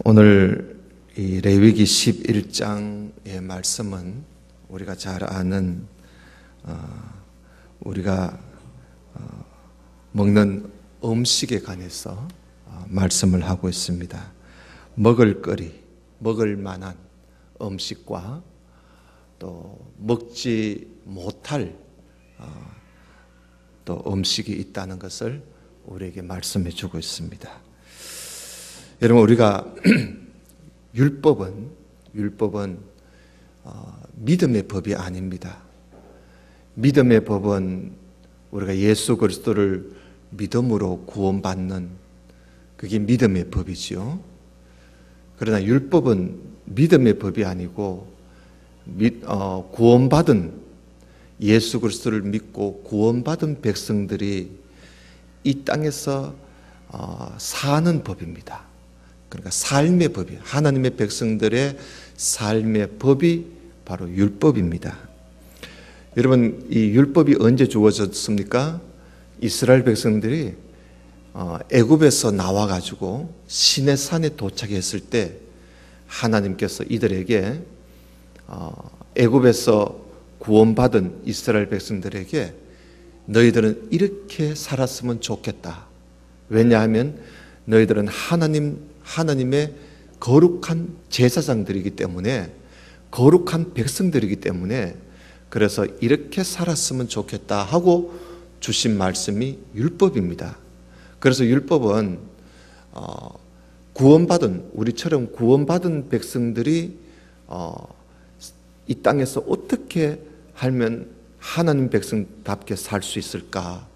오늘 이 레위기 11장의 말씀은 우리가 잘 아는 우리가 먹는 음식에 관해서 말씀을 하고 있습니다. 먹을 만한 음식과 또 먹지 못할 또 음식이 있다는 것을 우리에게 말씀해 주고 있습니다. 여러분, 우리가 율법은 믿음의 법이 아닙니다. 믿음의 법은 우리가 예수 그리스도를 믿음으로 구원받는 그게 믿음의 법이지요. 그러나 율법은 믿음의 법이 아니고 구원받은 예수 그리스도를 믿고 구원받은 백성들이 이 땅에서 사는 법입니다. 그러니까 삶의 법이, 하나님의 백성들의 삶의 법이 바로 율법입니다. 여러분, 이 율법이 언제 주어졌습니까? 이스라엘 백성들이 애굽에서 나와가지고 시내산에 도착했을 때 하나님께서 이들에게 애굽에서 구원받은 이스라엘 백성들에게 너희들은 이렇게 살았으면 좋겠다. 왜냐하면 너희들은 하나님의 거룩한 제사장들이기 때문에, 거룩한 백성들이기 때문에, 그래서 이렇게 살았으면 좋겠다 하고 주신 말씀이 율법입니다. 그래서 율법은 우리처럼 구원받은 백성들이 이 땅에서 어떻게 하면 하나님 백성답게 살 수 있을까,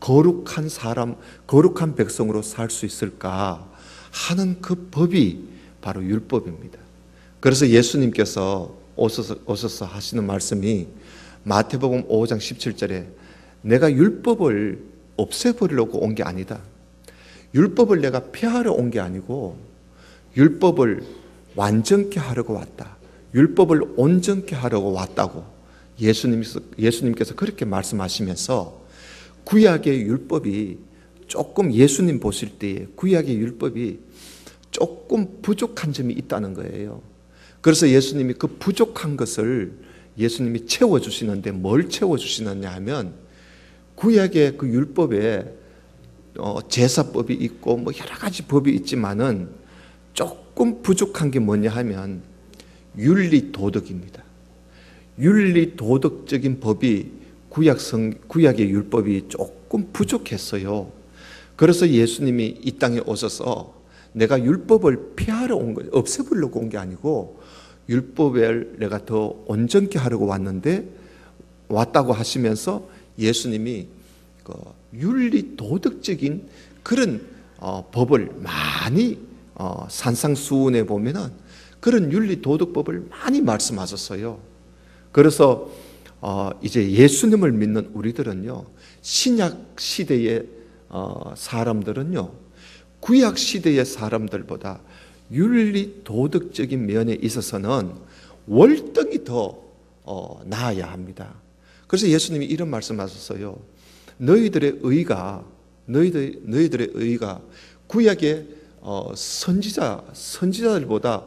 거룩한 백성으로 살 수 있을까 하는 그 법이 바로 율법입니다. 그래서 예수님께서 오셔서 하시는 말씀이 마태복음 5장 17절에 내가 율법을 없애버리려고 온 게 아니다. 율법을 내가 폐하러 온 게 아니고 율법을 완전케 하려고 왔다. 율법을 온전케 하려고 왔다고 예수님께서 그렇게 말씀하시면서 구약의 율법이 조금, 예수님 보실 때에 구약의 율법이 조금 부족한 점이 있다는 거예요. 그래서 예수님이 그 부족한 것을 예수님이 채워주시는데 뭘 채워주시느냐 하면 구약의 그 율법에 제사법이 있고 뭐 여러 가지 법이 있지만은 조금 부족한 게 뭐냐 하면 윤리 도덕입니다. 윤리 도덕적인 법이 구약의 율법이 조금 부족했어요. 그래서 예수님이 이 땅에 오셔서 내가 율법을 폐하러 온 거예요. 없애버리려고 온 게 아니고 율법을 내가 더 온전케 하려고 왔다고 하시면서 예수님이 그 윤리 도덕적인 그런 법을 많이 산상수훈에 보면은 그런 윤리 도덕법을 많이 말씀하셨어요. 그래서 이제 예수님을 믿는 우리들은요, 신약 시대의 사람들은요, 구약 시대의 사람들보다 윤리 도덕적인 면에 있어서는 월등히 더 나아야 합니다. 그래서 예수님이 이런 말씀하셨어요. 너희들의 의가 구약의 선지자들보다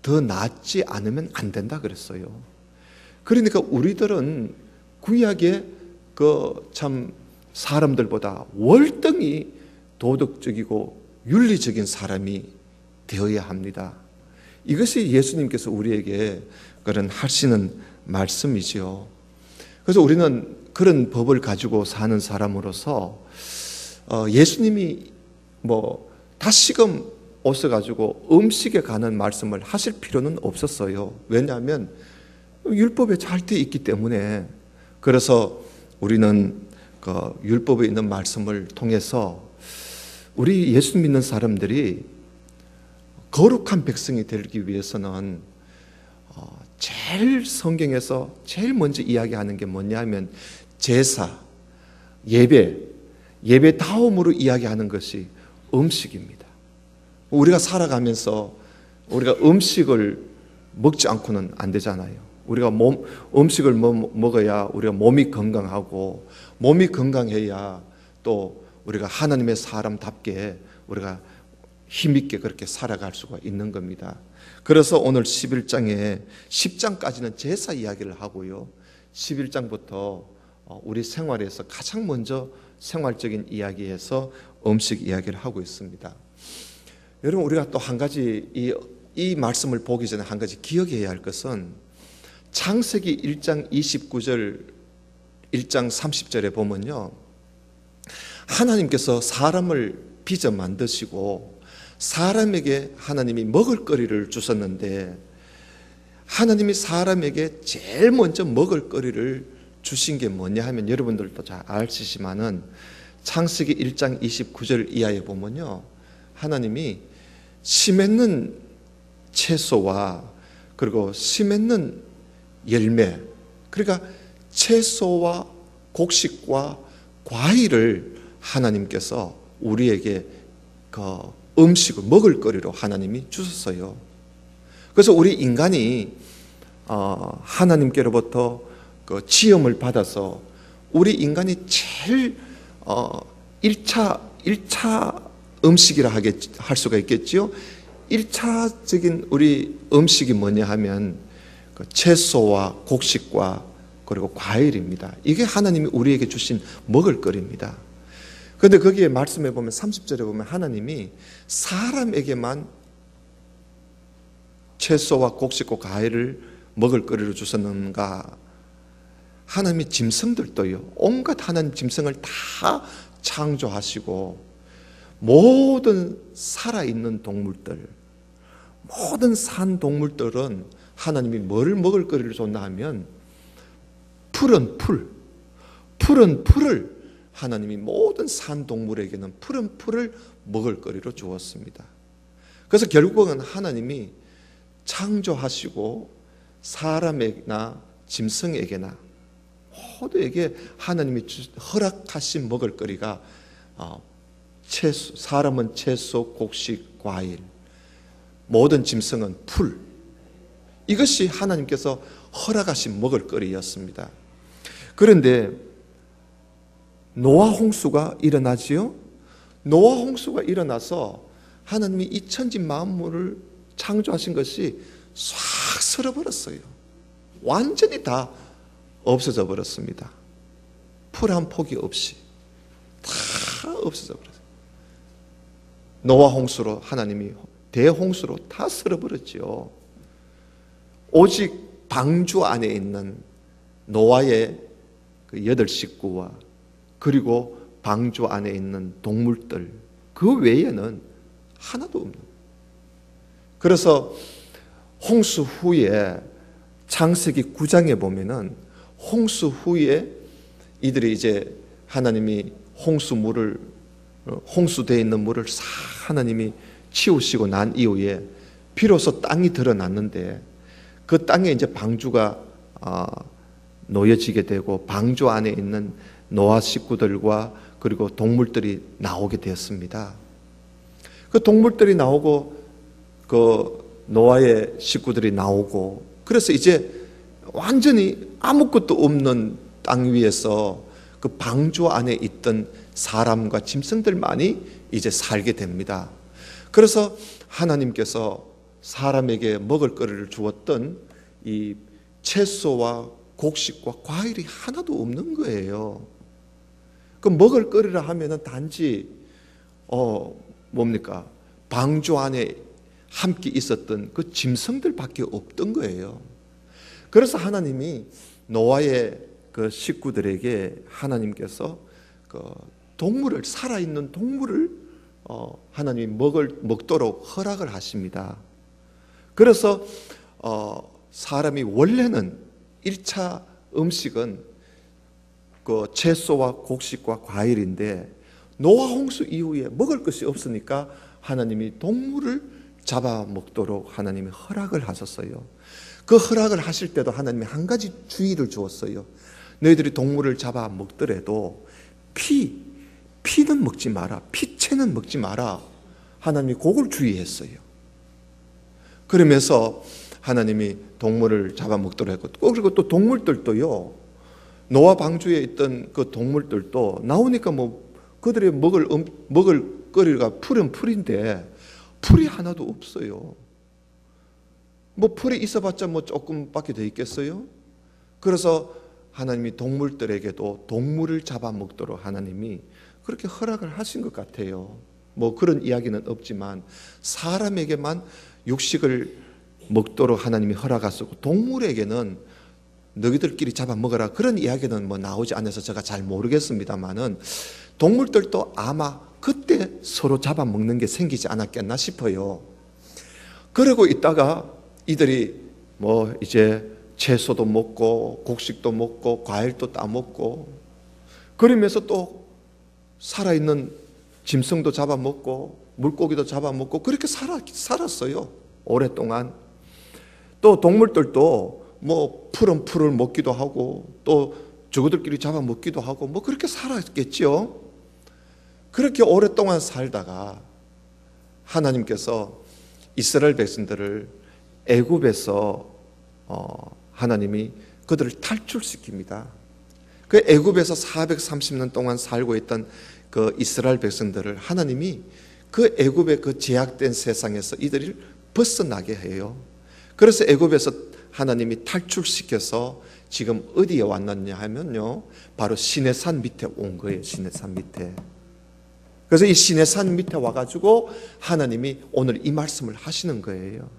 더 낫지 않으면 안 된다 그랬어요. 그러니까 우리들은 구약의 참 사람들보다 월등히 도덕적이고 윤리적인 사람이 되어야 합니다. 이것이 예수님께서 우리에게 그런 하시는 말씀이지요. 그래서 우리는 그런 법을 가지고 사는 사람으로서 예수님이 다시금 오셔가지고 음식에 관한 말씀을 하실 필요는 없었어요. 왜냐하면 율법에 잘 되어 있기 때문에. 그래서 우리는 그 율법에 있는 말씀을 통해서 우리 예수 믿는 사람들이 거룩한 백성이 되기 위해서는 제일 성경에서 제일 먼저 이야기하는 게 뭐냐 하면 제사, 예배 다음으로 이야기하는 것이 음식입니다. 우리가 살아가면서 우리가 음식을 먹지 않고는 안 되잖아요. 우리가 음식을 먹어야 우리가 몸이 건강하고, 몸이 건강해야 또 우리가 하나님의 사람답게 우리가 힘있게 그렇게 살아갈 수가 있는 겁니다. 그래서 오늘 11장에 10장까지는 제사 이야기를 하고요, 11장부터 우리 생활에서 가장 먼저 생활적인 이야기에서 음식 이야기를 하고 있습니다. 여러분, 우리가 또 한 가지 이 말씀을 보기 전에 한 가지 기억해야 할 것은 창세기 1장 29절 1장 30절에 보면요, 하나님께서 사람을 빚어 만드시고 사람에게 하나님이 먹을 거리를 주셨는데, 하나님이 사람에게 제일 먼저 먹을 거리를 주신 게 뭐냐 하면, 여러분들도 잘 아시지만은 창세기 1장 29절 이하에 보면요, 하나님이 씨 맺는 채소와 그리고 씨 맺는 열매, 그러니까 채소와 곡식과 과일을 하나님께서 우리에게 그 음식을 먹을 거리로 하나님이 주셨어요. 그래서 우리 인간이 하나님께로부터 그 지음을 받아서 우리 인간이 제일 1차 음식이라 할 수가 있겠지요. 1차적인 우리 음식이 뭐냐 하면 그 채소와 곡식과 그리고 과일입니다. 이게 하나님이 우리에게 주신 먹을 거리입니다. 그런데 거기에 말씀해 보면 30절에 보면 하나님이 사람에게만 채소와 곡식과 과일을 먹을 거리로 주셨는가? 하나님이 짐승들도요, 온갖 하나님 짐승을 다 창조하시고 모든 살아있는 동물들, 모든 산 동물들은 하나님이 뭘 먹을 거리를 줬나 하면 푸른 풀을 하나님이 모든 산 동물에게는 푸른 풀을 먹을 거리로 주었습니다. 그래서 결국은 하나님이 창조하시고 사람에게나 짐승에게나 모두에게 하나님이 허락하신 먹을 거리가 채소, 사람은 채소, 곡식, 과일, 모든 짐승은 풀, 이것이 하나님께서 허락하신 먹을 거리였습니다. 그런데 노아 홍수가 일어나지요. 노아 홍수가 일어나서 하나님이 이 천지 만물을 창조하신 것이 싹 쓸어버렸어요. 완전히 다 없어져 버렸습니다. 풀 한 포기 없이 다 없어져 버렸어요. 노아 홍수로 하나님이 대홍수로 다 쓸어버렸지요. 오직 방주 안에 있는 노아의 그 8 식구와 그리고 방주 안에 있는 동물들, 그 외에는 하나도 없는. 그래서 홍수 후에 창세기 9장에 보면은 홍수 후에 이들이 이제 하나님이 홍수되어 있는 물을 싹 하나님이 치우시고 난 이후에 비로소 땅이 드러났는데, 그 땅에 이제 방주가 놓여지게 되고 방주 안에 있는 노아 식구들과 그리고 동물들이 나오게 되었습니다. 그 동물들이 나오고 그 노아의 식구들이 나오고, 그래서 이제 완전히 아무것도 없는 땅 위에서 그 방주 안에 있던 사람과 짐승들만이 이제 살게 됩니다. 그래서 하나님께서 사람에게 먹을 거리를 주었던 이 채소와 곡식과 과일이 하나도 없는 거예요. 그 먹을 거리라 하면은 단지 뭡니까? 방주 안에 함께 있었던 그 짐승들밖에 없던 거예요. 그래서 하나님이 노아의 그 식구들에게 하나님께서 그 동물을, 살아있는 동물을 하나님이 먹도록 허락을 하십니다. 그래서 사람이 원래는 1차 음식은 그 채소와 곡식과 과일인데, 노아 홍수 이후에 먹을 것이 없으니까 하나님이 동물을 잡아 먹도록 하나님이 허락을 하셨어요. 그 허락을 하실 때도 하나님이 한 가지 주의를 주었어요. 너희들이 동물을 잡아 먹더라도 피는 먹지 마라, 피채는 먹지 마라. 하나님이 그걸 주의했어요. 그러면서 하나님이 동물을 잡아 먹도록 했고, 그리고 또 동물들도요, 노아 방주에 있던 그 동물들도 나오니까 뭐 그들의 먹을 거리가 풀은 풀인데 풀이 하나도 없어요. 뭐 풀이 있어봤자 뭐 조금밖에 더 있겠어요? 그래서 하나님이 동물들에게도 동물을 잡아먹도록 하나님이 그렇게 허락을 하신 것 같아요. 뭐 그런 이야기는 없지만 사람에게만 육식을 먹도록 하나님이 허락하시고 동물에게는 너희들끼리 잡아먹어라 그런 이야기는 뭐 나오지 않아서 제가 잘 모르겠습니다만은 동물들도 아마 그때 서로 잡아먹는 게 생기지 않았겠나 싶어요. 그러고 있다가 이들이 뭐 이제 채소도 먹고 곡식도 먹고 과일도 따먹고 그러면서 또 살아있는 짐승도 잡아먹고 물고기도 잡아먹고 그렇게 살았어요. 오랫동안. 또 동물들도 뭐 푸른 풀을 먹기도 하고 또 저거들끼리 잡아먹기도 하고 뭐 그렇게 살았겠죠. 그렇게 오랫동안 살다가 하나님께서 이스라엘 백성들을 애굽에서 하나님이 그들을 탈출시킵니다. 그 애굽에서 430년 동안 살고 있던 그 이스라엘 백성들을 하나님이 그 애굽의 그 제약된 세상에서 이들을 벗어나게 해요. 그래서 애굽에서 하나님이 탈출시켜서 지금 어디에 왔느냐 하면요, 바로 시내산 밑에 온 거예요. 시내산 밑에. 그래서 이 시내산 밑에 와가지고 하나님이 오늘 이 말씀을 하시는 거예요.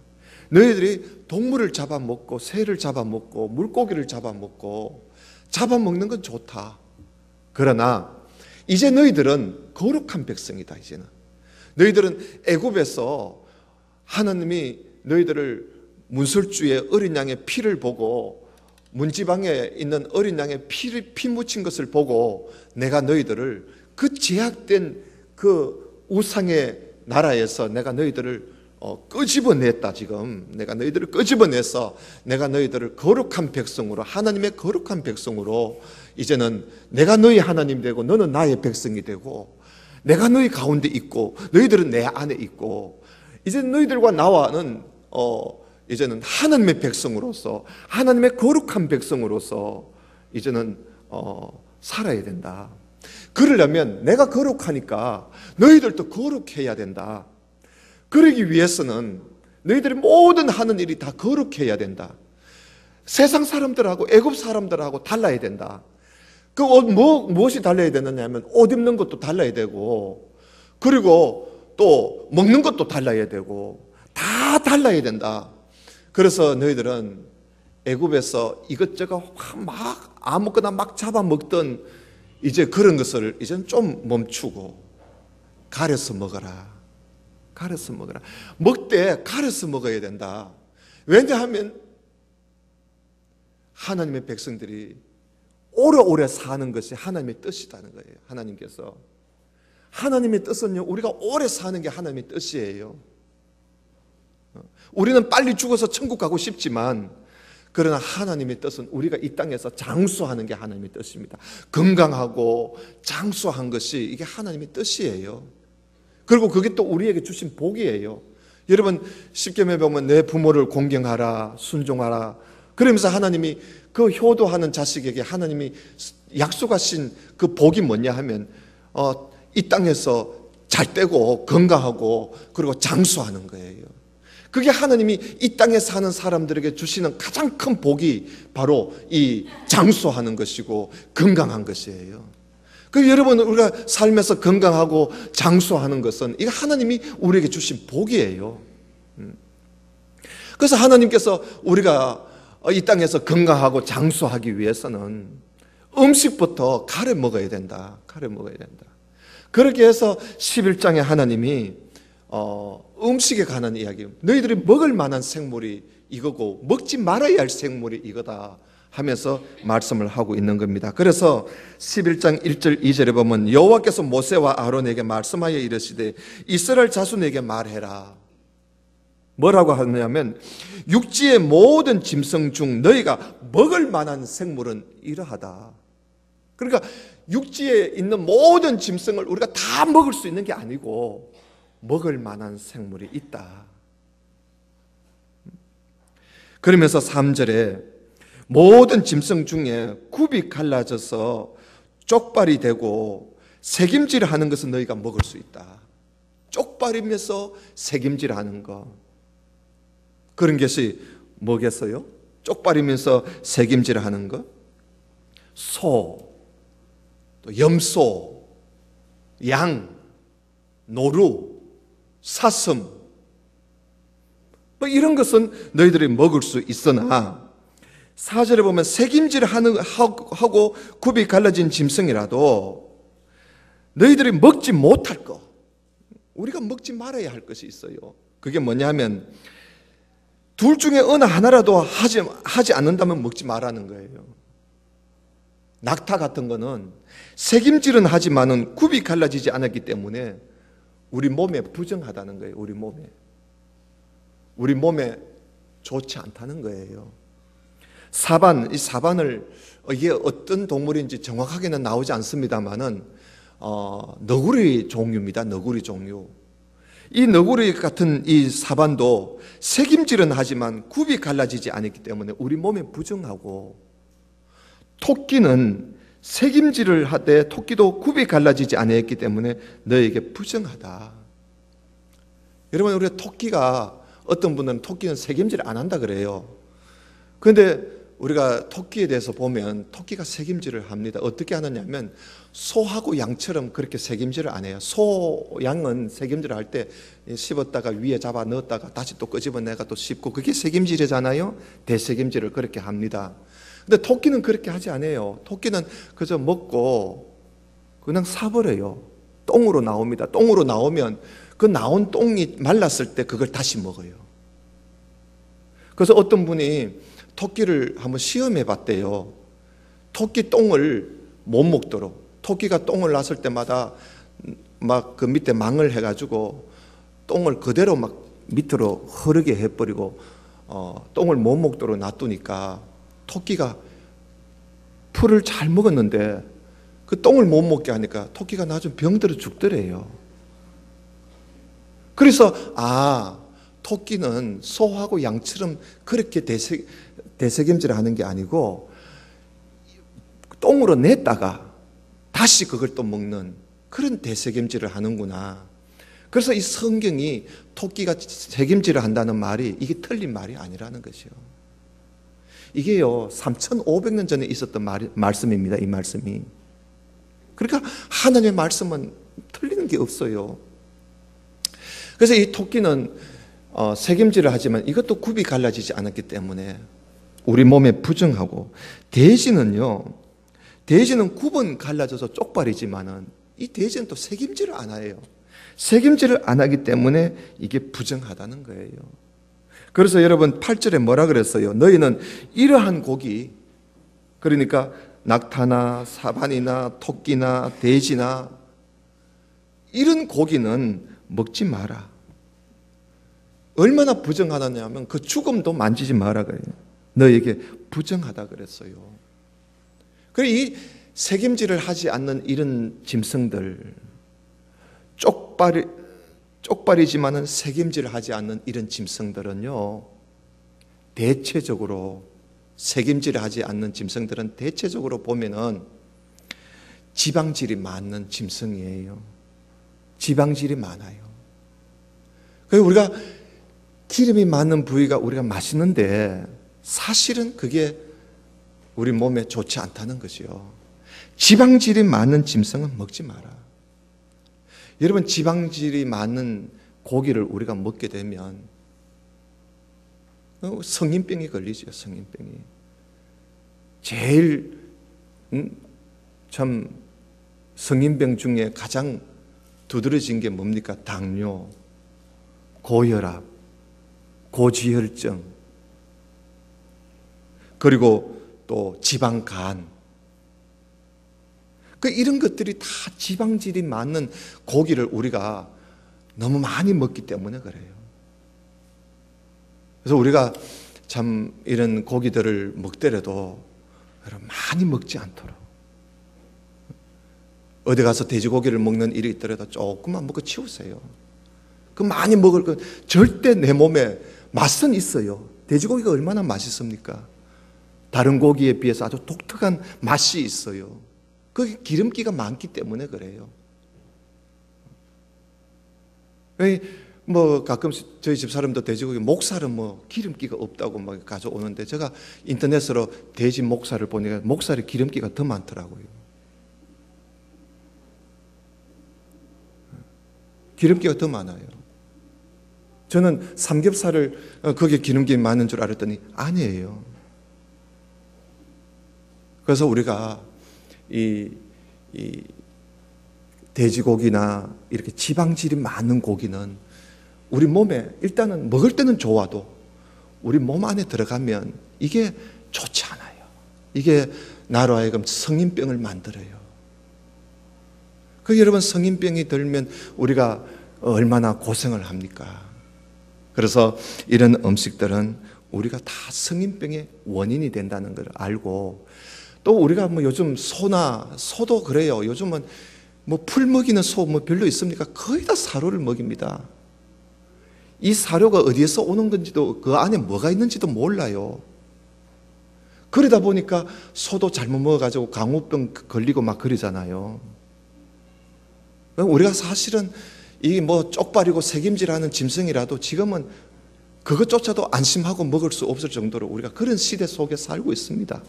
너희들이 동물을 잡아먹고 새를 잡아먹고 물고기를 잡아먹고 잡아먹는 건 좋다. 그러나 이제 너희들은 거룩한 백성이다. 이제는 너희들은 애굽에서 하나님이 너희들을 문설주의 어린 양의 피를 보고 문지방에 있는 어린 양의 피 묻힌 것을 보고 내가 너희들을 그 제약된 그 우상의 나라에서 내가 너희들을 끄집어냈다. 지금 내가 너희들을 끄집어내서 내가 너희들을 거룩한 백성으로, 하나님의 거룩한 백성으로, 이제는 내가 너희 하나님 되고 너는 나의 백성이 되고 내가 너희 가운데 있고 너희들은 내 안에 있고 이제 너희들과 나와는 이제는 하나님의 백성으로서, 하나님의 거룩한 백성으로서 이제는 살아야 된다. 그러려면 내가 거룩하니까 너희들도 거룩해야 된다. 그러기 위해서는 너희들이 모든 하는 일이 다 거룩해야 된다. 세상 사람들하고 애굽 사람들하고 달라야 된다. 그 옷 무엇이 달라야 되느냐 하면 옷 입는 것도 달라야 되고 그리고 또 먹는 것도 달라야 되고 다 달라야 된다. 그래서 너희들은 애굽에서 이것저것 막 아무거나 막 잡아먹던 이제 그런 것을 이제는 좀 멈추고 가려서 먹어라. 가려서 먹어라. 먹되 가려서 먹어야 된다. 왜냐하면 하나님의 백성들이 오래오래 사는 것이 하나님의 뜻이라는 거예요. 하나님께서. 하나님의 뜻은요, 우리가 오래 사는 게 하나님의 뜻이에요. 우리는 빨리 죽어서 천국 가고 싶지만 그러나 하나님의 뜻은 우리가 이 땅에서 장수하는 게 하나님의 뜻입니다. 건강하고 장수한 것이 이게 하나님의 뜻이에요. 그리고 그게 또 우리에게 주신 복이에요. 여러분 십계명에 보면 내 부모를 공경하라, 순종하라. 그러면서 하나님이 그 효도하는 자식에게 하나님이 약속하신 그 복이 뭐냐 하면 이 땅에서 잘 되고 건강하고 그리고 장수하는 거예요. 그게 하나님이 이 땅에 사는 사람들에게 주시는 가장 큰 복이 바로 이 장수하는 것이고 건강한 것이에요. 그 여러분 우리가 삶에서 건강하고 장수하는 것은 이거 하나님이 우리에게 주신 복이에요. 그래서 하나님께서 우리가 이 땅에서 건강하고 장수하기 위해서는 음식부터 가려 먹어야 된다. 가려 먹어야 된다. 그렇게 해서 11장에 하나님이 음식에 관한 이야기, 너희들이 먹을 만한 생물이 이거고 먹지 말아야 할 생물이 이거다 하면서 말씀을 하고 있는 겁니다. 그래서 11장 1절 2절에 보면 여호와께서 모세와 아론에게 말씀하여 이르시되 이스라엘 자손에게 말해라. 뭐라고 하냐면 육지의 모든 짐승 중 너희가 먹을 만한 생물은 이러하다. 그러니까 육지에 있는 모든 짐승을 우리가 다 먹을 수 있는 게 아니고 먹을 만한 생물이 있다. 그러면서 3절에 모든 짐승 중에 굽이 갈라져서 쪽발이 되고 새김질하는 것은 너희가 먹을 수 있다. 쪽발이면서 새김질하는 거. 그런 것이 뭐겠어요? 쪽발이면서 새김질하는 거. 소, 또 염소, 양, 노루, 사슴, 뭐 이런 것은 너희들이 먹을 수 있으나 4절에 보면 새김질하고 굽이 갈라진 짐승이라도 너희들이 먹지 못할 것, 우리가 먹지 말아야 할 것이 있어요. 그게 뭐냐면 둘 중에 어느 하나라도 하지 않는다면 먹지 말라는 거예요. 낙타 같은 거는 새김질은 하지만은 굽이 갈라지지 않았기 때문에 우리 몸에 부정하다는 거예요. 우리 몸에 좋지 않다는 거예요. 사반, 이 사반을 이게 어떤 동물인지 정확하게는 나오지 않습니다만은 너구리 종류입니다. 너구리 종류. 이 너구리 같은 이 사반도 새김질은 하지만 굽이 갈라지지 않았기 때문에 우리 몸에 부정하고, 토끼는 새김질을 하되 토끼도 굽이 갈라지지 않았기 때문에 너에게 부정하다. 여러분, 우리가 토끼가, 어떤 분들은 토끼는 새김질 안 한다 그래요. 그런데 우리가 토끼에 대해서 보면 토끼가 새김질을 합니다. 어떻게 하느냐면 소하고 양처럼 그렇게 새김질을 안 해요. 소, 양은 새김질을 할 때 씹었다가 위에 잡아 넣었다가 다시 또 끄집어내가 또 씹고, 그게 새김질이잖아요. 대새김질을 그렇게 합니다. 근데 토끼는 그렇게 하지 않아요. 토끼는 그저 먹고 그냥 사버려요. 똥으로 나옵니다. 똥으로 나오면 그 나온 똥이 말랐을 때 그걸 다시 먹어요. 그래서 어떤 분이 토끼를 한번 시험해 봤대요. 토끼 똥을 못 먹도록. 토끼가 똥을 놨을 때마다 막 그 밑에 망을 해가지고 똥을 그대로 막 밑으로 흐르게 해버리고 똥을 못 먹도록 놔두니까 토끼가 풀을 잘 먹었는데 그 똥을 못 먹게 하니까 토끼가 나중에 병들어 죽더래요. 그래서 토끼는 소하고 양처럼 그렇게 대새김질을 하는 게 아니고 똥으로 냈다가 다시 그걸 또 먹는 그런 대새김질을 하는구나. 그래서 이 성경이 토끼가 새김질을 한다는 말이 이게 틀린 말이 아니라는 것이요. 이게요 3,500년 전에 있었던 말씀입니다. 이 말씀이. 그러니까 하나님의 말씀은 틀리는 게 없어요. 그래서 이 토끼는 새김질을 하지만 이것도 굽이 갈라지지 않았기 때문에 우리 몸에 부정하고, 돼지는 굽은 갈라져서 쪽발이지만은 이 돼지는 또 새김질을 안 해요. 새김질을 안 하기 때문에 이게 부정하다는 거예요. 그래서 여러분 8절에 뭐라 그랬어요? 너희는 이러한 고기, 그러니까 낙타나 사반이나 토끼나 돼지나 이런 고기는 먹지 마라. 얼마나 부정하다냐면 그 죽음도 만지지 마라 그래요. 너에게 부정하다 그랬어요. 그리고 이 새김질을 하지 않는 이런 짐승들, 쪽발이지만은 새김질을 하지 않는 이런 짐승들은요, 대체적으로 새김질을 하지 않는 짐승들은 대체적으로 보면은 지방질이 많은 짐승이에요. 지방질이 많아요. 그래서 우리가 기름이 많은 부위가 우리가 맛있는데 사실은 그게 우리 몸에 좋지 않다는 것이요. 지방질이 많은 짐승은 먹지 마라. 여러분, 지방질이 많은 고기를 우리가 먹게 되면 성인병이 걸리죠. 성인병이. 제일 참 성인병 중에 가장 두드러진 게 뭡니까? 당뇨, 고혈압, 고지혈증, 그리고 또 지방간, 이런 것들이 다 지방질이 많은 고기를 우리가 너무 많이 먹기 때문에 그래요. 그래서 우리가 참 이런 고기들을 먹더라도 많이 먹지 않도록, 어디 가서 돼지고기를 먹는 일이 있더라도 조금만 먹고 치우세요. 그 많이 먹을 건 절대 내 몸에 맛은 있어요. 돼지고기가 얼마나 맛있습니까? 다른 고기에 비해서 아주 독특한 맛이 있어요. 그게 기름기가 많기 때문에 그래요. 뭐 가끔씩 저희 집사람도 돼지고기 목살은 뭐 기름기가 없다고 막 가져오는데 제가 인터넷으로 돼지 목살을 보니까 목살에 기름기가 더 많더라고요. 기름기가 더 많아요. 저는 삼겹살을 거기에 기름기 많은 줄 알았더니 아니에요. 그래서 우리가 이 돼지고기나 이렇게 지방질이 많은 고기는 우리 몸에 일단은 먹을 때는 좋아도 우리 몸 안에 들어가면 이게 좋지 않아요. 이게 나로 하여금 성인병을 만들어요. 그 여러분 성인병이 들면 우리가 얼마나 고생을 합니까? 그래서 이런 음식들은 우리가 다 성인병의 원인이 된다는 걸 알고 또 우리가 뭐 요즘 소도 그래요. 요즘은 뭐 풀 먹이는 소 뭐 별로 있습니까? 거의 다 사료를 먹입니다. 이 사료가 어디에서 오는 건지도 그 안에 뭐가 있는지도 몰라요. 그러다 보니까 소도 잘못 먹어가지고 강우병 걸리고 막 그러잖아요. 우리가 사실은 이 뭐 쪽발이고 새김질하는 짐승이라도 지금은 그것조차도 안심하고 먹을 수 없을 정도로 우리가 그런 시대 속에 살고 있습니다.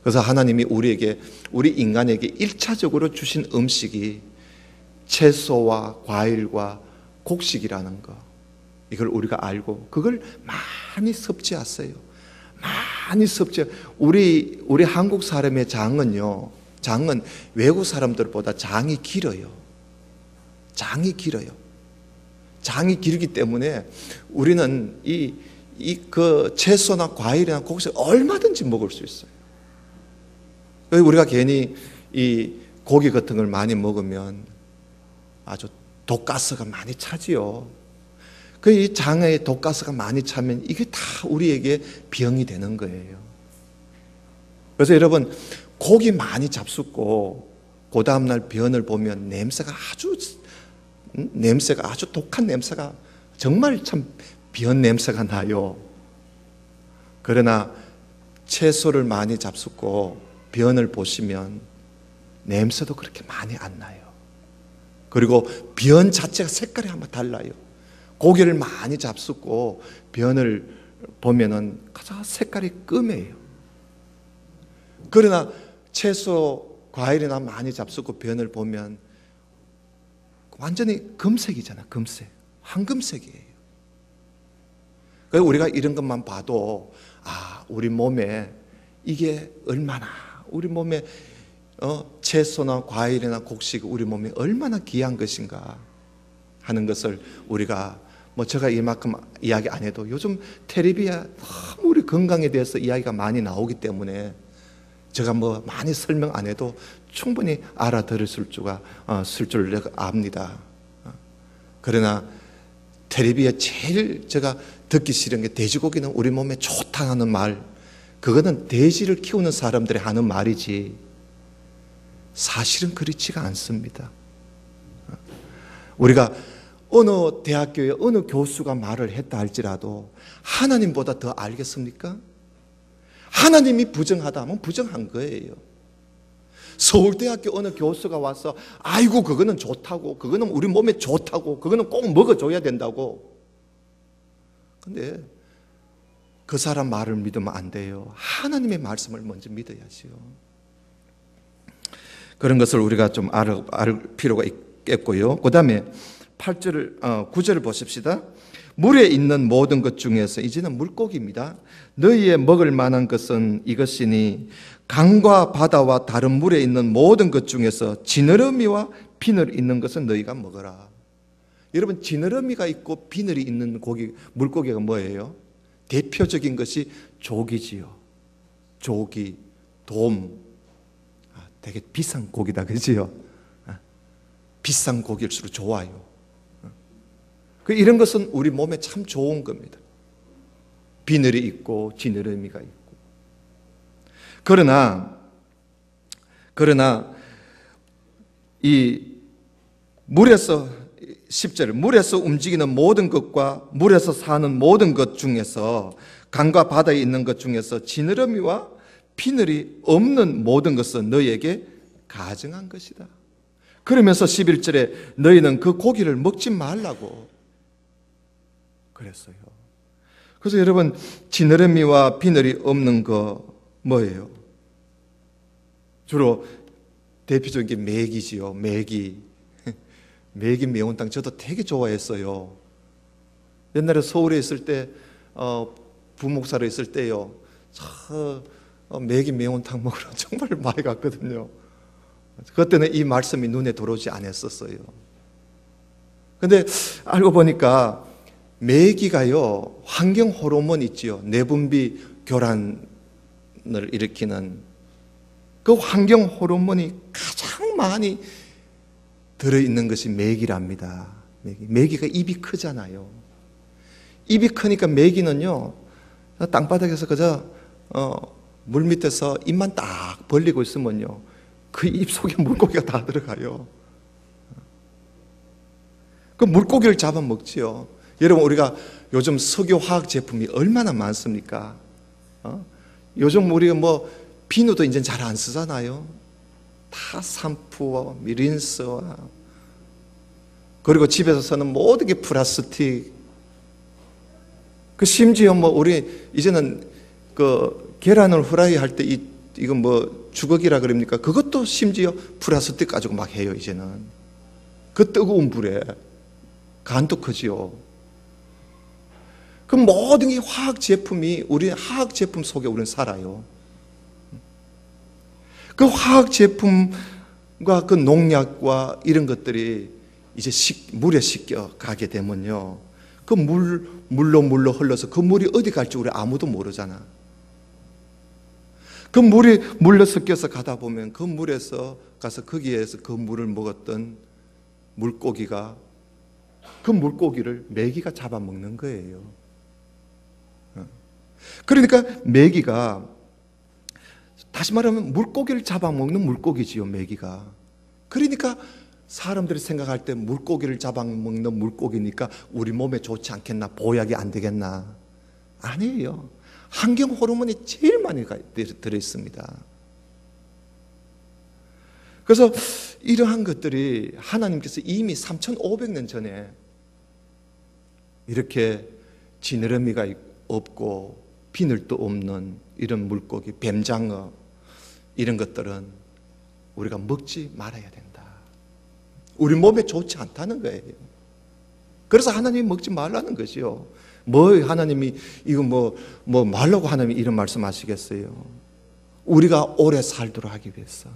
그래서 하나님이 우리 인간에게 1차적으로 주신 음식이 채소와 과일과 곡식이라는 거, 이걸 우리가 알고 그걸 많이 섭취하세요. 많이 우리 한국 사람의 장은 외국 사람들보다 장이 길어요. 장이 길기 때문에 우리는 그 채소나 과일이나 곡식 얼마든지 먹을 수 있어요. 우리가 괜히 이 고기 같은 걸 많이 먹으면 아주 독가스가 많이 차지요. 이 장에 독가스가 많이 차면 이게 다 우리에게 병이 되는 거예요. 그래서 여러분 고기 많이 잡숫고 그 다음날 변을 보면 냄새가 아주 독한 냄새가 정말 참 변 냄새가 나요. 그러나 채소를 많이 잡숫고 변을 보시면 냄새도 그렇게 많이 안 나요. 그리고 변 자체가 색깔이 한번 달라요. 고기를 많이 잡숫고 변을 보면은 가장 색깔이 끔해요. 그러나 채소, 과일이나 많이 잡숫고 변을 보면 완전히 금색이잖아. 금색, 황금색이에요. 그래서 우리가 이런 것만 봐도 우리 몸에 이게 얼마나 우리 몸에 채소나 과일이나 곡식 우리 몸에 얼마나 귀한 것인가 하는 것을 우리가 제가 이만큼 이야기 안 해도 요즘 텔레비에 너무 우리 건강에 대해서 이야기가 많이 나오기 때문에 제가 많이 설명 안 해도 충분히 알아들으실 줄 내가 압니다. 그러나 텔레비에 제일 제가 듣기 싫은 게 돼지고기는 우리 몸에 좋다는 말, 그거는 돼지를 키우는 사람들이 하는 말이지 사실은 그렇지가 않습니다. 우리가 어느 대학교에 어느 교수가 말을 했다 할지라도 하나님보다 더 알겠습니까? 하나님이 부정하다 하면 부정한 거예요. 서울대학교 어느 교수가 와서 아이고 그거는 좋다고, 그거는 우리 몸에 좋다고, 그거는 꼭 먹어줘야 된다고. 근데 그 사람 말을 믿으면 안 돼요. 하나님의 말씀을 먼저 믿어야지요. 그런 것을 우리가 좀 알 필요가 있겠고요. 그 다음에 9절을 보십시다. 물에 있는 모든 것 중에서, 이제는 물고기입니다. 너희의 먹을 만한 것은 이것이니 강과 바다와 다른 물에 있는 모든 것 중에서 지느러미와 비늘 있는 것은 너희가 먹어라. 여러분, 지느러미가 있고 비늘이 있는 물고기가 뭐예요? 대표적인 것이 조기지요. 조기, 돔. 되게 비싼 고기다, 그지요? 비싼 고기일수록 좋아요. 이런 것은 우리 몸에 참 좋은 겁니다. 비늘이 있고 지느러미가 있고. 그러나 이 물에서 10절, 물에서 움직이는 모든 것과 물에서 사는 모든 것 중에서, 강과 바다에 있는 것 중에서 지느러미와 비늘이 없는 모든 것은 너희에게 가증한 것이다. 그러면서 11절에 너희는 그 고기를 먹지 말라고 그랬어요. 그래서 여러분, 지느러미와 비늘이 없는 거 뭐예요? 주로 대표적인 게 메기지요. 메기. 메기 매운탕 저도 되게 좋아했어요. 옛날에 서울에 있을 때 부목사로 있을 때요, 메기 매운탕 먹으러 정말 많이 갔거든요. 그때는 이 말씀이 눈에 들어오지 않았었어요. 근데 알고 보니까 메기가요, 환경 호르몬 있지요. 내분비 교란을 일으키는 그 환경 호르몬이 가장 많이 들어있는 것이 메기랍니다. 메기가 입이 크잖아요. 입이 크니까 메기는요, 땅바닥에서 그저 물 밑에서 입만 딱 벌리고 있으면요, 그 입 속에 물고기가 다 들어가요. 그 물고기를 잡아먹지요. 여러분, 우리가 요즘 석유화학 제품이 얼마나 많습니까? 요즘 우리가 뭐 비누도 이제 잘 안 쓰잖아요. 다 샴푸와 린스와, 그리고 집에서 쓰는 모든 게 플라스틱. 그 심지어 뭐 우리 이제는 그 계란을 후라이 할 때 이건 뭐 주걱이라 그럽니까? 그것도 심지어 플라스틱 가지고 막 해요, 이제는. 그 뜨거운 불에 간도 크지요. 그 모든 게 화학 제품이, 우리 화학 제품 속에 우리는 살아요. 그 화학 제품과 그 농약과 이런 것들이 이제 물에 씻겨 가게 되면요, 그 물로 흘러서 그 물이 어디 갈지 우리 아무도 모르잖아. 그 물이 물로 섞여서 가다 보면 그 물에서 가서 거기에서 그 물을 먹었던 물고기가, 그 물고기를 메기가 잡아먹는 거예요. 그러니까 메기가, 다시 말하면 물고기를 잡아먹는 물고기지요, 메기가. 그러니까 사람들이 생각할 때 물고기를 잡아먹는 물고기니까 우리 몸에 좋지 않겠나, 보약이 안 되겠나. 아니에요. 환경 호르몬이 제일 많이 들어있습니다. 그래서 이러한 것들이 하나님께서 이미 3,500년 전에 이렇게 지느러미가 없고 비늘도 없는 이런 물고기, 뱀장어, 이런 것들은 우리가 먹지 말아야 된다. 우리 몸에 좋지 않다는 거예요. 그래서 하나님이 먹지 말라는 것이요. 뭐 하나님이 이거 뭐 말라고 하나님이 이런 말씀하시겠어요? 우리가 오래 살도록 하기 위해서,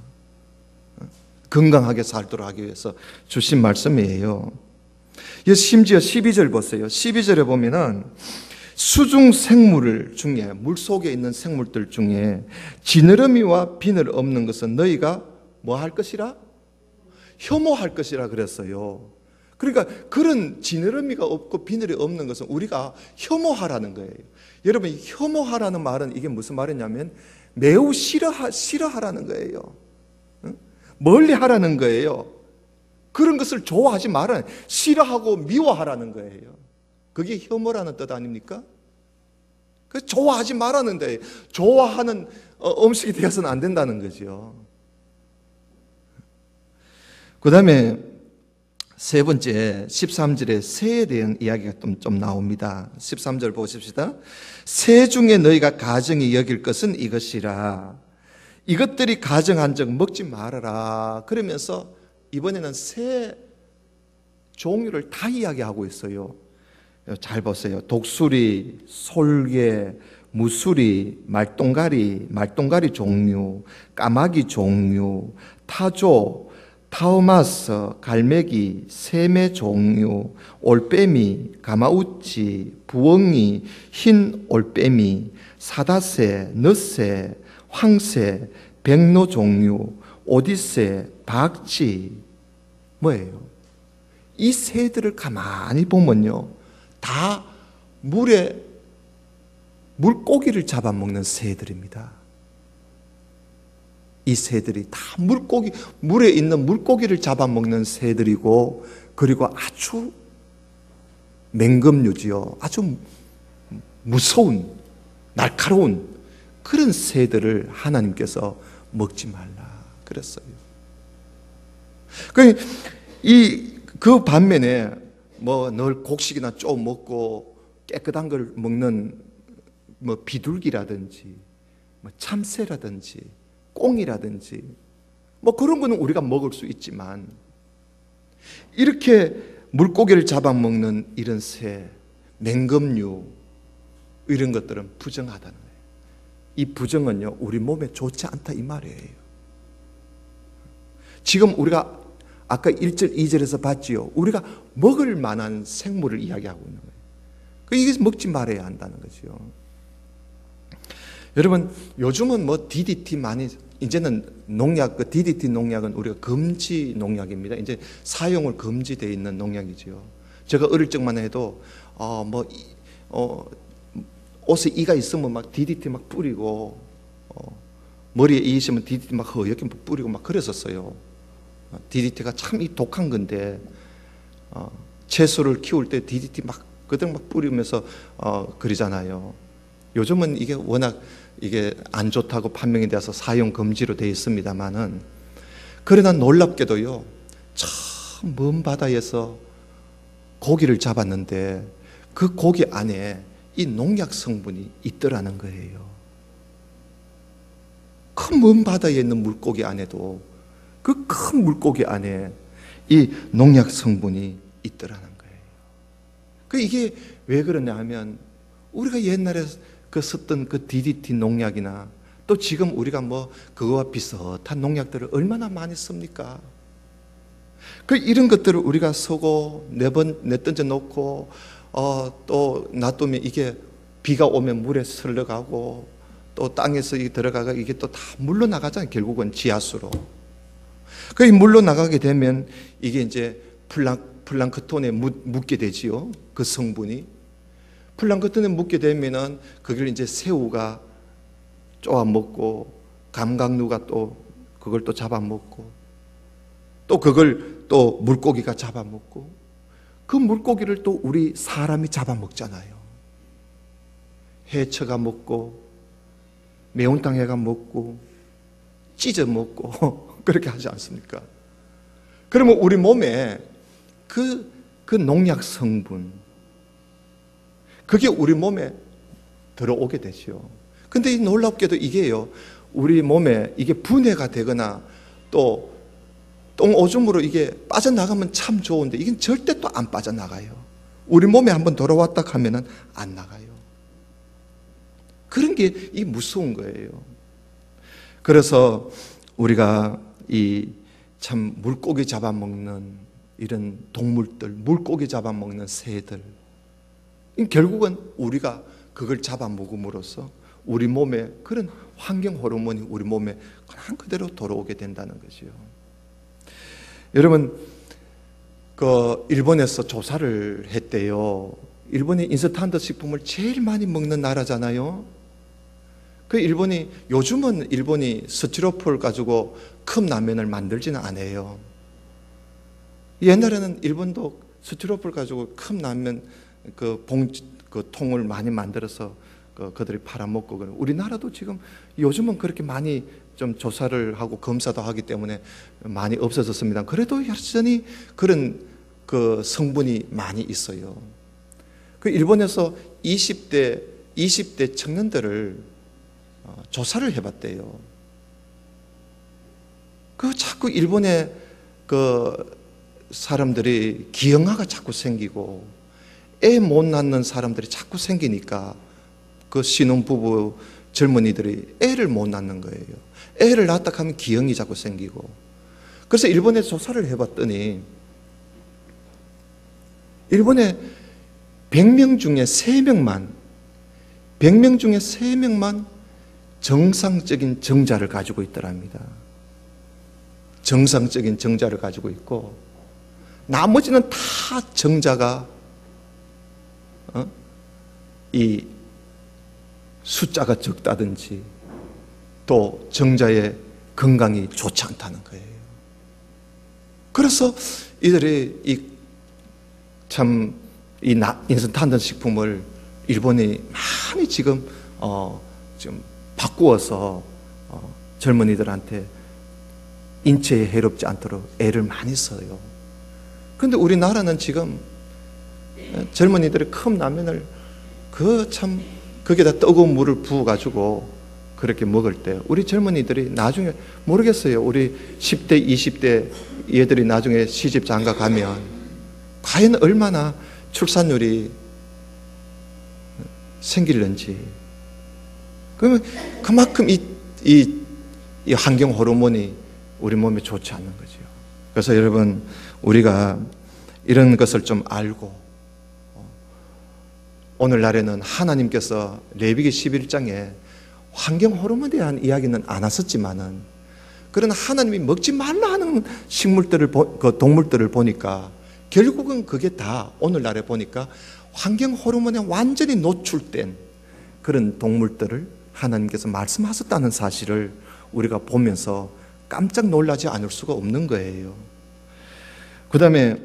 건강하게 살도록 하기 위해서 주신 말씀이에요. 심지어 12절 보세요. 12절에 보면은 수중 생물 중에, 물속에 있는 생물들 중에 지느러미와 비늘 없는 것은 너희가 뭐 할 것이라? 혐오할 것이라 그랬어요. 그러니까 그런 지느러미가 없고 비늘이 없는 것은 우리가 혐오하라는 거예요. 여러분, 혐오하라는 말은 이게 무슨 말이냐면 매우 싫어하라는 거예요. 멀리 하라는 거예요. 그런 것을 좋아하지 말아요. 싫어하고 미워하라는 거예요. 그게 혐오라는 뜻 아닙니까? 그 좋아하지 말라는데, 좋아하는 음식이 되어서는 안 된다는 거죠. 그 다음에 세 번째 13절에 새에 대한 이야기가 좀 나옵니다. 13절 보십시다. 새 중에 너희가 가정이 여길 것은 이것이라. 이것들이 가정한 적 먹지 말아라. 그러면서 이번에는 새 종류를 다 이야기하고 있어요. 잘 보세요. 독수리, 솔개, 무수리, 말똥가리 종류, 까마귀 종류, 타조, 타우마스, 갈매기, 새매 종류, 올빼미, 가마우치, 부엉이, 흰 올빼미, 사다새, 넛새, 황새, 백로 종류, 오디새, 박쥐, 뭐예요? 이 새들을 가만히 보면요, 다 물고기를 잡아먹는 새들입니다. 이 새들이 다 물에 있는 물고기를 잡아먹는 새들이고, 그리고 아주 맹금류지요. 아주 무서운, 날카로운 그런 새들을 하나님께서 먹지 말라 그랬어요. 그 반면에 뭐 늘 곡식이나 좀 먹고 깨끗한 걸 먹는 뭐 비둘기라든지 뭐 참새라든지 꽁이라든지 뭐 그런 거는 우리가 먹을 수 있지만, 이렇게 물고기를 잡아먹는 이런 새, 맹금류 이런 것들은 부정하다는 거예요. 이 부정은요, 우리 몸에 좋지 않다 이 말이에요. 지금 우리가 아까 1절 2절에서 봤지요. 우리가 먹을 만한 생물을 이야기하고 있는 거예요. 이게 먹지 말아야 한다는 거죠. 여러분, 요즘은 뭐 DDT 많이, 이제는 농약, 그 DDT 농약은 우리가 금지 농약입니다. 이제 사용을 금지되어 있는 농약이죠. 제가 어릴 적만 해도 옷에 이가 있으면 막 DDT 막 뿌리고, 머리에 이 있으면 DDT 막 허옇게 뿌리고 막 그랬었어요. DDT가 참 이 독한 건데, 채소를 키울 때 DDT 막 그대로 막 뿌리면서 그러잖아요. 요즘은 이게 워낙 이게 안 좋다고 판명이 되어서 사용 금지로 되어 있습니다만은, 그러나 놀랍게도요, 참 먼 바다에서 고기를 잡았는데 그 고기 안에 이 농약 성분이 있더라는 거예요. 큰 먼 바다에 있는 물고기 안에도, 그 큰 물고기 안에 이 농약 성분이 있더라는 거예요. 이게 왜 그러냐 하면, 우리가 옛날에 썼던 그 DDT 농약이나 또 지금 우리가 뭐 그거와 비슷한 농약들을 얼마나 많이 씁니까? 이런 것들을 우리가 쓰고 내던져 놓고 또 놔두면 이게 비가 오면 물에 흘러가고 또 땅에서 들어가가 이게 또 다 물로 나가잖아요. 결국은 지하수로. 물로 나가게 되면 이게 이제 플랑크톤에 묻게 되지요. 그 성분이. 플랑크톤에 묻게 되면은 그걸 이제 새우가 쪼아 먹고, 감각류가 또 그걸 또 잡아먹고, 또 그걸 또 물고기가 잡아먹고, 그 물고기를 또 우리 사람이 잡아먹잖아요. 해쳐가 먹고, 매운탕 해가 먹고, 찢어 먹고 그렇게 하지 않습니까? 그러면 우리 몸에 그 농약 성분, 그게 우리 몸에 들어오게 되죠. 근데 놀랍게도 이게요, 우리 몸에 이게 분해가 되거나 또 똥오줌으로 이게 빠져나가면 참 좋은데, 이건 절대 또 안 빠져나가요. 우리 몸에 한번 돌아왔다 하면은 안 나가요. 그런 게 이 무서운 거예요. 그래서 우리가 이 참 물고기 잡아먹는 이런 동물들, 물고기 잡아먹는 새들, 결국은 우리가 그걸 잡아먹음으로써 우리 몸에 그런 환경 호르몬이 우리 몸에 그냥 그대로 들어오게 된다는 거죠. 여러분, 일본에서 조사를 했대요. 일본이 인스턴트 식품을 제일 많이 먹는 나라잖아요. 요즘은 일본이 스티로폼을 가지고 컵라면을 만들지는 않아요. 옛날에는 일본도 스티로폼을 가지고 컵라면 그 통을 많이 만들어서 그들이 팔아먹고, 우리나라도 지금 요즘은 그렇게 많이 좀 조사를 하고 검사도 하기 때문에 많이 없어졌습니다. 그래도 여전히 그런 그 성분이 많이 있어요. 일본에서 20대 청년들을 조사를 해봤대요. 자꾸 일본의 사람들이 기형아가 자꾸 생기고 애 못 낳는 사람들이 자꾸 생기니까 신혼부부 젊은이들이 애를 못 낳는 거예요. 애를 낳았다 하면 기형이 자꾸 생기고. 그래서 일본에 조사를 해봤더니 일본에 100명 중에 3명만 정상적인 정자를 가지고 있더랍니다. 정상적인 정자를 가지고 있고, 나머지는 다 정자가 이 숫자가 적다든지 또 정자의 건강이 좋지 않다는 거예요. 그래서 이들이 이 인스턴트 식품을 일본이 많이 지금 좀 바꾸어서 젊은이들한테 인체에 해롭지 않도록 애를 많이 써요. 그런데 우리나라는 지금 젊은이들이 컵 라면을 거기다 뜨거운 물을 부어가지고 그렇게 먹을 때 우리 젊은이들이 나중에 모르겠어요. 우리 10대, 20대 얘들이 나중에 시집 장가 가면 과연 얼마나 출산율이 생길는지. 그러면 그만큼 이 환경 호르몬이 우리 몸에 좋지 않는 거죠. 그래서 여러분, 우리가 이런 것을 좀 알고, 오늘날에는 하나님께서 레위기 11장에 환경 호르몬에 대한 이야기는 안 하셨지만은, 그런 하나님이 먹지 말라 하는 동물들을 보니까 결국은 그게 다 오늘날에 보니까 환경 호르몬에 완전히 노출된 그런 동물들을 하나님께서 말씀하셨다는 사실을 우리가 보면서 깜짝 놀라지 않을 수가 없는 거예요. 그 다음에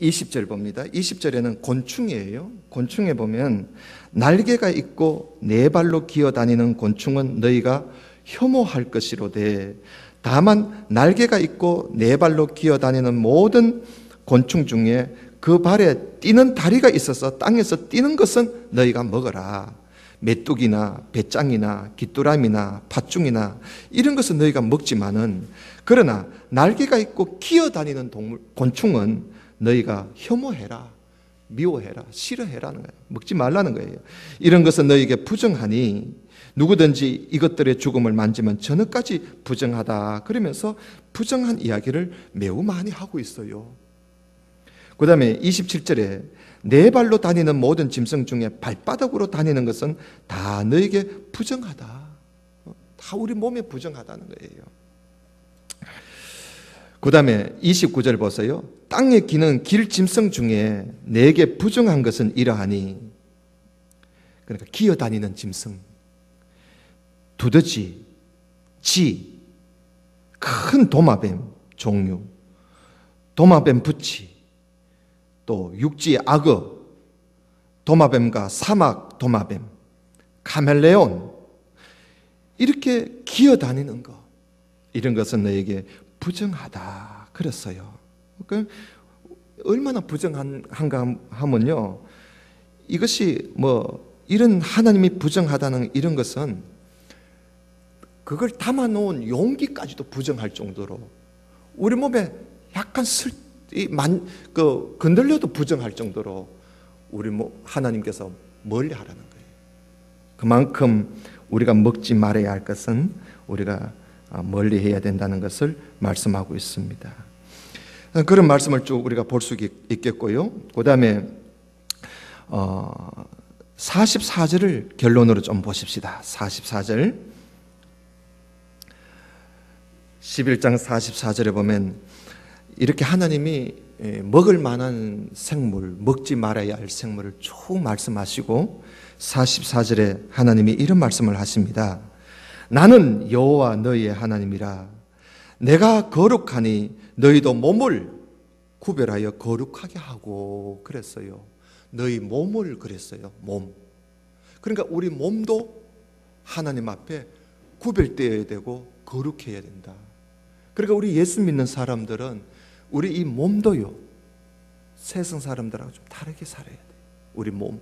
20절 봅니다. 20절에는 곤충이에요. 곤충에 보면 날개가 있고 네 발로 기어다니는 곤충은 너희가 혐오할 것이로되 다만 날개가 있고 네 발로 기어다니는 모든 곤충 중에 그 발에 뛰는 다리가 있어서 땅에서 뛰는 것은 너희가 먹어라. 메뚜기나 배짱이나 귀뚜라미나 팥중이나 이런 것은 너희가 먹지만은, 그러나 날개가 있고 기어다니는 곤충은 너희가 혐오해라, 미워해라, 싫어해라는 거예요. 먹지 말라는 거예요. 이런 것은 너희에게 부정하니 누구든지 이것들의 죽음을 만지면 저녁까지 부정하다. 그러면서 부정한 이야기를 매우 많이 하고 있어요. 그 다음에 27절에 네 발로 다니는 모든 짐승 중에 발바닥으로 다니는 것은 다 너에게 부정하다. 다 우리 몸에 부정하다는 거예요. 그 다음에 29절 보세요. 땅에 기는 길 짐승 중에 내게 부정한 것은 이러하니, 그러니까 기어다니는 짐승, 두더지, 쥐, 큰 도마뱀 종류, 도마뱀 부치, 또 육지 악어, 도마뱀과 사막 도마뱀, 카멜레온, 이렇게 기어다니는 것, 이런 것은 너에게 부정하다 그랬어요. 얼마나 부정한가 하면요, 이것이 이런 하나님이 부정하다는 이런 것은 그걸 담아놓은 용기까지도 부정할 정도로 우리 몸에 약간 건들려도 부정할 정도로 우리 하나님께서 멀리 하라는 거예요. 그만큼 우리가 먹지 말아야 할 것은 우리가 멀리 해야 된다는 것을 말씀하고 있습니다. 그런 말씀을 쭉 우리가 볼 수 있겠고요. 그 다음에 44절을 결론으로 좀 보십시다. 44절 11장 44절에 보면 이렇게 하나님이 먹을 만한 생물, 먹지 말아야 할 생물을 쭉 말씀하시고 44절에 하나님이 이런 말씀을 하십니다. 나는 여호와 너희의 하나님이라. 내가 거룩하니 너희도 몸을 구별하여 거룩하게 하고 그랬어요. 너희 몸을 그랬어요. 몸. 그러니까 우리 몸도 하나님 앞에 구별되어야 되고 거룩해야 된다. 그러니까 우리 예수 믿는 사람들은 우리 이 몸도요, 세상 사람들하고 좀 다르게 살아야 돼. 우리 몸.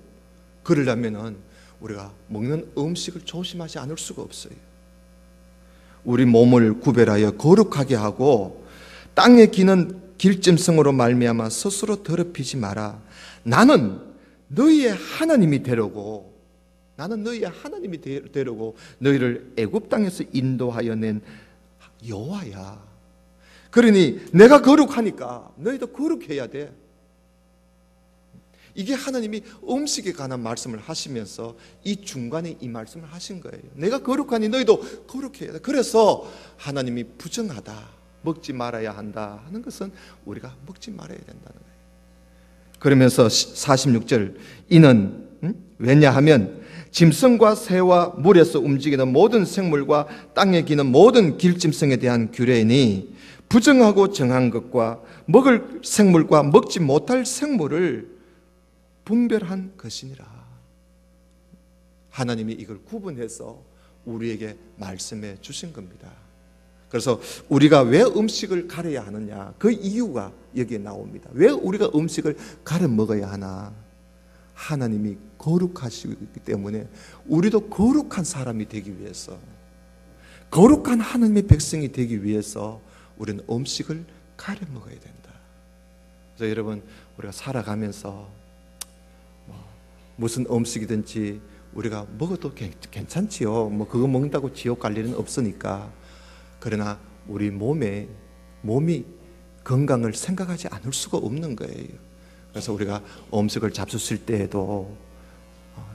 그러려면은 우리가 먹는 음식을 조심하지 않을 수가 없어요. 우리 몸을 구별하여 거룩하게 하고 땅에 기는 길짐승으로 말미암아 스스로 더럽히지 마라. 나는 너희의 하나님이 되려고, 너희를 애굽 땅에서 인도하여 낸 여호와야. 그러니 내가 거룩하니까 너희도 거룩해야 돼. 이게 하나님이 음식에 관한 말씀을 하시면서 이 중간에 이 말씀을 하신 거예요. 내가 거룩하니 너희도 거룩해야 돼. 그래서 하나님이 부정하다, 먹지 말아야 한다 하는 것은 우리가 먹지 말아야 된다는 거예요. 그러면서 46절, 이는 왜냐하면 짐승과 새와 물에서 움직이는 모든 생물과 땅에 기는 모든 길짐승에 대한 규례니 부정하고 정한 것과 먹을 생물과 먹지 못할 생물을 분별한 것이니라. 하나님이 이걸 구분해서 우리에게 말씀해 주신 겁니다. 그래서 우리가 왜 음식을 가려야 하느냐, 그 이유가 여기에 나옵니다. 왜 우리가 음식을 가려 먹어야 하나? 하나님이 거룩하시기 때문에 우리도 거룩한 사람이 되기 위해서, 거룩한 하나님의 백성이 되기 위해서 우리는 음식을 가려 먹어야 된다. 그래서 여러분, 우리가 살아가면서 무슨 음식이든지 우리가 먹어도 괜찮지요. 그거 먹는다고 지옥 갈 일은 없으니까. 그러나 우리 몸이 건강을 생각하지 않을 수가 없는 거예요. 그래서 우리가 음식을 잡수실 때에도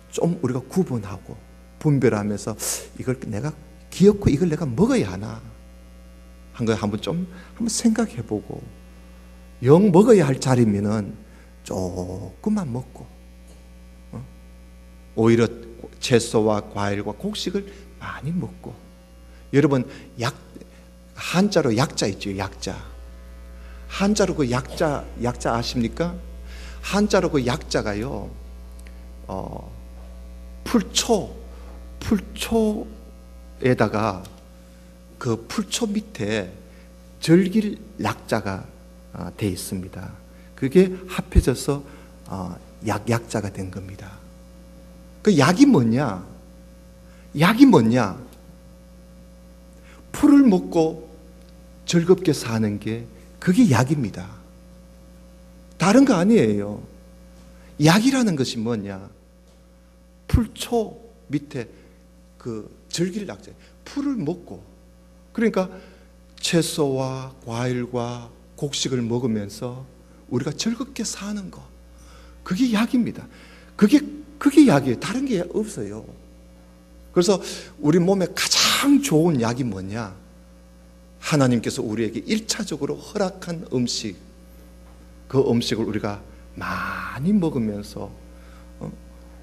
좀 우리가 구분하고 분별하면서 이걸 내가 기어코 이걸 내가 먹어야 하나 한 거 한번 생각해보고, 영 먹어야 할 자리면은 조금만 먹고, 오히려 채소와 과일과 곡식을 많이 먹고. 여러분, 한자로 약자 있죠. 약자. 한자로 그 약자 아십니까? 한자로 그 약자가요, 풀초에다가 그 풀초 밑에 절길 약자가 돼 있습니다. 그게 합해져서 약자가 된 겁니다. 그 약이 뭐냐? 풀을 먹고 즐겁게 사는 게 그게 약입니다. 다른 거 아니에요. 약이라는 것이 뭐냐? 풀초 밑에 그 절길 약자, 풀을 먹고, 그러니까 채소와 과일과 곡식을 먹으면서 우리가 즐겁게 사는 거, 그게 약입니다. 그게 약이에요. 다른 게 없어요. 그래서 우리 몸에 가장 좋은 약이 뭐냐? 하나님께서 우리에게 1차적으로 허락한 음식, 그 음식을 우리가 많이 먹으면서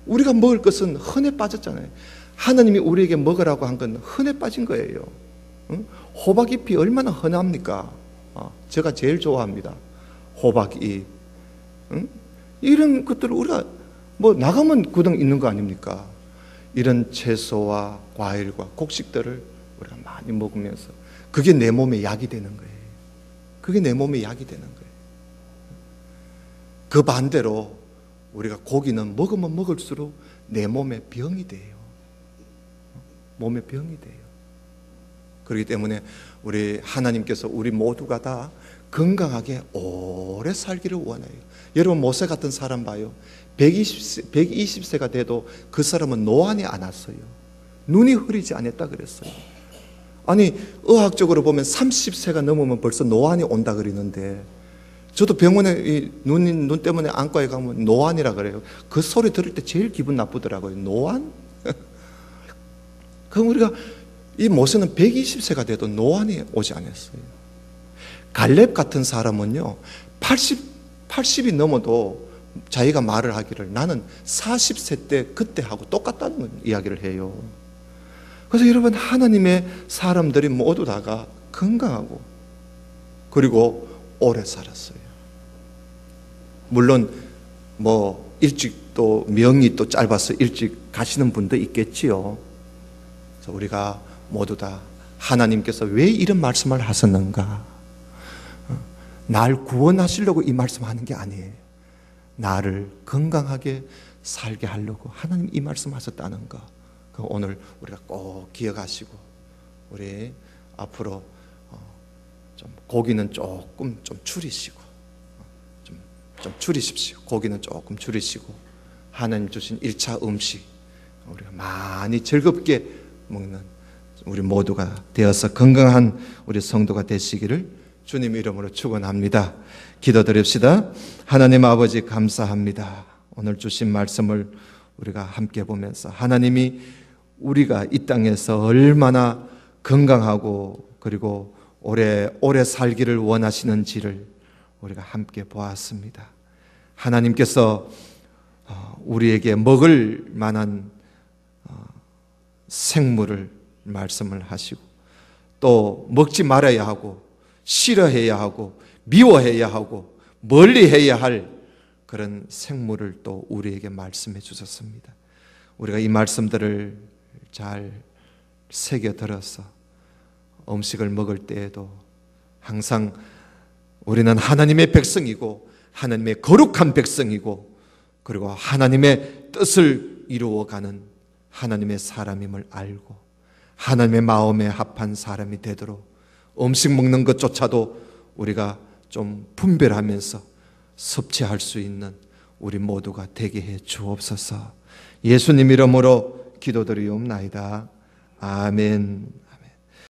우리가 먹을 것은 흔해 빠졌잖아요. 하나님이 우리에게 먹으라고 한 건 흔해 빠진 거예요. 호박잎이 얼마나 흔합니까? 제가 제일 좋아합니다. 호박잎. 이런 것들을 우리가 나가면 그동 있는 거 아닙니까? 이런 채소와 과일과 곡식들을 우리가 많이 먹으면서 그게 내 몸에 약이 되는 거예요. 그게 내 몸에 약이 되는 거예요. 그 반대로 우리가 고기는 먹으면 먹을수록 내 몸에 병이 돼요. 몸에 병이 돼요. 그렇기 때문에 우리 하나님께서 우리 모두가 다 건강하게 오래 살기를 원해요. 여러분, 모세 같은 사람 봐요. 120세가 돼도 그 사람은 노안이 안 왔어요. 눈이 흐리지 않았다 그랬어요. 아니, 의학적으로 보면 30세가 넘으면 벌써 노안이 온다 그러는데, 저도 병원에 눈 때문에 안과에 가면 노안이라 그래요. 그 소리 들을 때 제일 기분 나쁘더라고요. 노안? 그럼 우리가 이 모세는 120세가 돼도 노안이 오지 않았어요. 갈렙 같은 사람은요, 80이 넘어도 자기가 말을 하기를 나는 40세 때 그때 하고 똑같다는 이야기를 해요. 그래서 여러분, 하나님의 사람들이 모두 다가 건강하고 그리고 오래 살았어요. 물론 일찍 또 명이 또 짧아서 일찍 가시는 분도 있겠지요. 그래서 우리가 모두 다 하나님께서 왜 이런 말씀을 하셨는가? 날 구원하시려고 이 말씀하는 게 아니에요. 나를 건강하게 살게 하려고 하나님 이 말씀하셨다는 거, 오늘 우리가 꼭 기억하시고, 우리 앞으로 좀 고기는 조금 좀 줄이시고, 좀 줄이십시오. 고기는 조금 줄이시고, 하나님 주신 1차 음식 우리가 많이 즐겁게 먹는 우리 모두가 되어서 건강한 우리 성도가 되시기를 주님 이름으로 축원합니다. 기도드립시다. 하나님 아버지, 감사합니다. 오늘 주신 말씀을 우리가 함께 보면서 하나님이 우리가 이 땅에서 얼마나 건강하고 그리고 오래 살기를 원하시는지를 우리가 함께 보았습니다. 하나님께서 우리에게 먹을 만한 생물을 말씀을 하시고, 또 먹지 말아야 하고 싫어해야 하고 미워해야 하고 멀리해야 할 그런 생물을 또 우리에게 말씀해 주셨습니다. 우리가 이 말씀들을 잘 새겨 들어서 음식을 먹을 때에도 항상 우리는 하나님의 백성이고 하나님의 거룩한 백성이고 그리고 하나님의 뜻을 이루어가는 하나님의 사람임을 알고 하나님의 마음에 합한 사람이 되도록 음식 먹는 것조차도 우리가 좀 분별하면서 섭취할 수 있는 우리 모두가 되게 해 주옵소서. 예수님 이름으로 기도드리옵나이다. 아멘.